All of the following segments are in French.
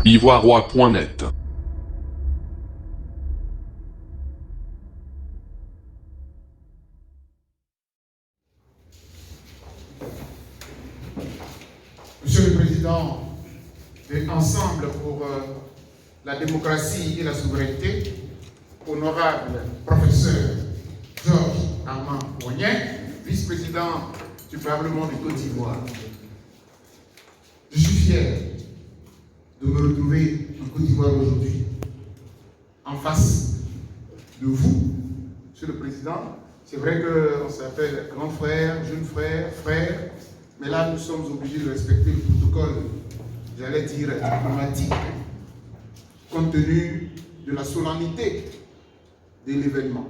ivoiroi.net. Monsieur le Président de Ensemble pour la démocratie et la souveraineté, honorable professeur Georges Armand Poignet, vice-président du Parlement de Côte d'Ivoire. Je suis fier de me retrouver en Côte d'Ivoire aujourd'hui, en face de vous, Monsieur le Président. C'est vrai qu'on s'appelle grand frère, jeune frère, frère, mais là nous sommes obligés de respecter le protocole, j'allais dire diplomatique, compte tenu de la solennité de l'événement.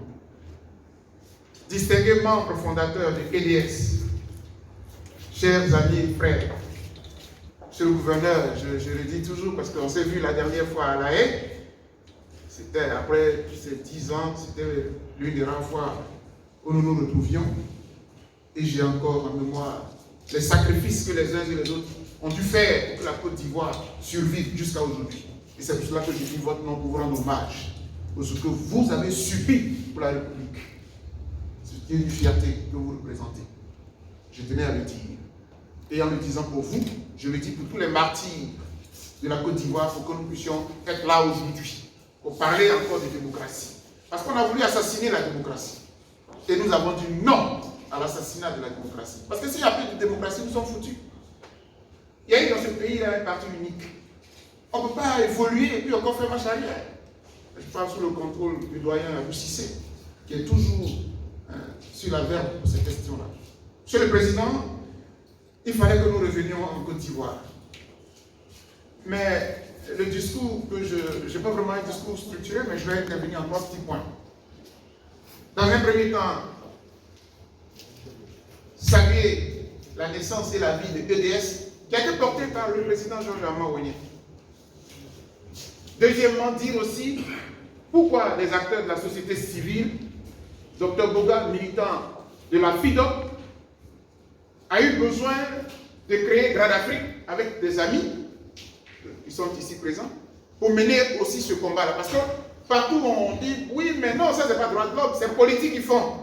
Distingués membres fondateurs de EDS, chers amis et frères, Monsieur le gouverneur, je le dis toujours parce qu'on s'est vu la dernière fois à La Haye, c'était après ces 10 ans, c'était l'une des rares fois où nous nous retrouvions, et j'ai encore en mémoire les sacrifices que les uns et les autres ont dû faire pour que la Côte d'Ivoire survive jusqu'à aujourd'hui. Et c'est pour cela que je dis votre nom pour vous rendre hommage pour ce que vous avez subi pour la République. C'est une fierté que vous représentez. Je tenais à le dire. Et en le disant pour vous, je le dis pour tous les martyrs de la Côte d'Ivoire pour que nous puissions être là aujourd'hui, pour parler encore de démocratie. Parce qu'on a voulu assassiner la démocratie. Et nous avons dit non à l'assassinat de la démocratie. Parce que s'il n'y a plus de démocratie, nous sommes foutus. Il y a eu dans ce pays là un parti unique. On ne peut pas évoluer et puis encore faire marche arrière. Je parle sous le contrôle du doyen Roussissé, qui est toujours sur la verbe pour ces questions-là. Monsieur le Président, il fallait que nous revenions en Côte d'Ivoire. Mais le discours que je n'ai pas vraiment un discours structuré, mais je vais intervenir en 3 petits points. Dans un premier temps, saluer la naissance et la vie de EDS, qui a été portée par le président Georges Armand Poignet. Deuxièmement, dire aussi pourquoi les acteurs de la société civile, Dr Boga, militant de la FIDOP, a eu besoin de créer Grad Afrique avec des amis, qui sont ici présents, pour mener aussi ce combat-là. Parce que partout on dit, oui, mais non, ça c'est pas droit de l'homme, c'est politique qu'ils font.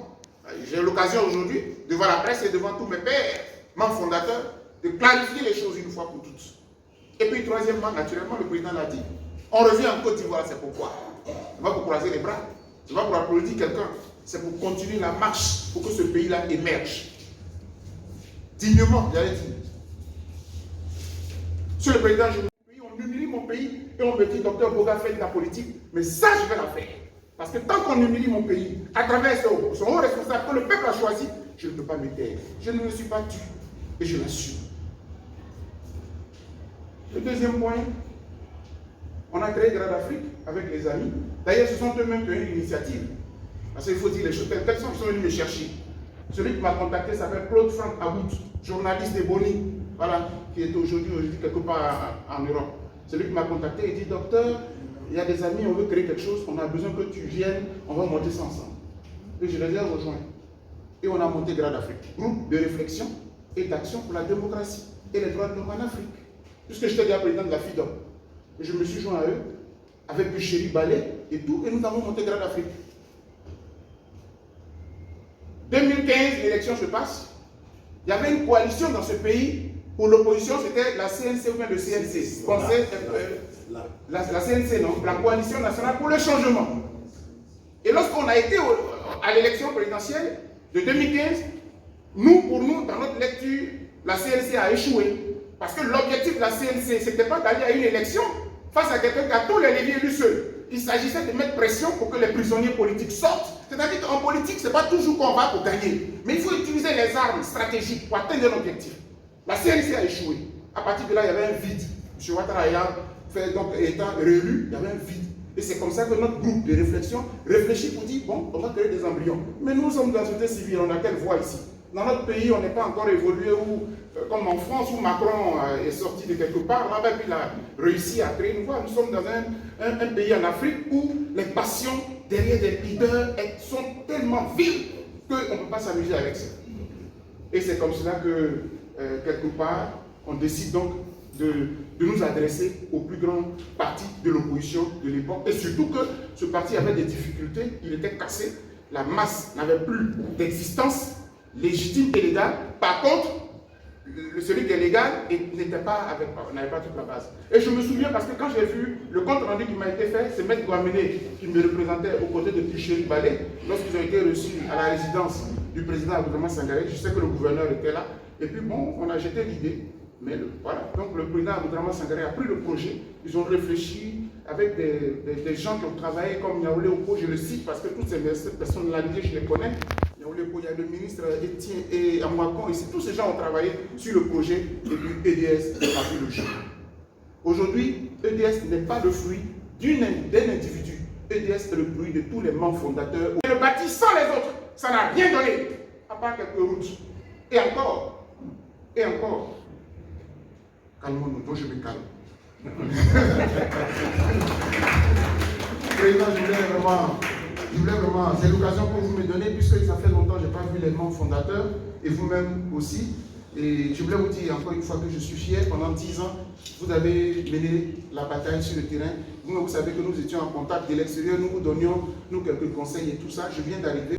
J'ai l'occasion aujourd'hui, devant la presse et devant tous mes pairs, membres fondateurs, de clarifier les choses une fois pour toutes. Et puis troisièmement, naturellement, le président l'a dit, on revient en Côte d'Ivoire, c'est pourquoi. C'est pas pour croiser les bras, c'est pas pour applaudir quelqu'un, c'est pour continuer la marche pour que ce pays-là émerge. Dignement, j'allais dire. Monsieur le Président, on humilie mon pays et on me dit, docteur Boga, fait de la politique, mais ça, je vais la faire. Parce que tant qu'on humilie mon pays, à travers son haut responsable que le peuple a choisi, je ne peux pas me taire. Je ne me suis pas tué et je l'assume. Le deuxième point, on a créé Grad Afrique avec les amis. D'ailleurs, ce sont eux-mêmes qui ont eu l'initiative. Parce qu'il faut dire les choses telles sont, ils sont venus me chercher. Celui qui m'a contacté s'appelle Claude Franck Aboud, journaliste de Boni, voilà, qui est aujourd'hui quelque part en Europe. Celui qui m'a contacté et dit, docteur, il y a des amis, on veut créer quelque chose, on a besoin que tu viennes, on va monter ça ensemble. Et je les ai rejoints. Et on a monté Grad Afrique, groupe de réflexion et d'action pour la démocratie et les droits de l'homme en Afrique. Puisque j'étais déjà président de la FIDOP. Et je me suis joint à eux, avec Buchéri Ballet et tout, et nous avons monté Grad Afrique. 2015, l'élection se passe. Il y avait une coalition dans ce pays. Pour l'opposition, c'était la CNC ou bien le CNC. La CNC, non, la Coalition nationale pour le changement. Et lorsqu'on a été à l'élection présidentielle de 2015, pour nous, dans notre lecture, la CNC a échoué. Parce que l'objectif de la CNC, ce n'était pas d'aller à une élection face à quelqu'un qui a tous les leviers lui seul. Il s'agissait de mettre pression pour que les prisonniers politiques sortent. C'est-à-dire qu'en politique, ce n'est pas toujours qu'on va pour gagner. Mais il faut utiliser les armes stratégiques pour atteindre l'objectif. La CNC a échoué. À partir de là, il y avait un vide. M. Ouattara étant réélu, il y avait un vide. Et c'est comme ça que notre groupe de réflexion réfléchit pour dire, bon, on va créer des embryons. Mais nous sommes dans la société civile, on a quelle voie ici? Dans notre pays, on n'est pas encore évolué comme en France, où Macron est sorti de quelque part, là-bas, puis il a réussi à créer une voie. Nous sommes dans un pays en Afrique où les passions derrière des leaders sont tellement vives qu'on ne peut pas s'amuser avec ça. Et c'est comme cela que, quelque part, on décide donc de nous adresser au plus grand parti de l'opposition de l'époque. Et surtout que ce parti avait des difficultés, il était cassé, la masse n'avait plus d'existence légitime et légale. Par contre, celui qui est légal n'avait pas toute la base. Et je me souviens parce que quand j'ai vu le compte rendu qui m'a été fait, c'est Maître Guamené qui me représentait aux côtés de Picheri Balé lorsqu'ils ont été reçus à la résidence du président Abdourahmane Sangaré. Je sais que le gouverneur était là. Et puis bon, on a jeté l'idée. Mais voilà, donc le président Abdourahmane Sangaré a pris le projet. Ils ont réfléchi avec des gens qui ont travaillé comme Niaoulé Oko, je le cite parce que toutes ces personnes-là, je les connais. Il y a le ministre Etienne et Amouakon, ici, tous ces gens ont travaillé sur le projet et puis EDS a vu le jour. Aujourd'hui, EDS n'est pas le fruit d'un individu. EDS est le fruit de tous les membres fondateurs. Et le bâti sans les autres, ça n'a rien donné, à part quelques routes. Et encore, calmons-nous, donc je me calme. Président, je voulais vraiment, c'est l'occasion que vous me donnez, puisque ça fait longtemps que je n'ai pas vu les membres fondateurs, et vous-même aussi. Et je voulais vous dire encore une fois que je suis fier. Pendant 10 ans, vous avez mené la bataille sur le terrain. Vous savez que nous étions en contact de l'extérieur, nous vous donnions quelques conseils et tout ça. Je viens d'arriver.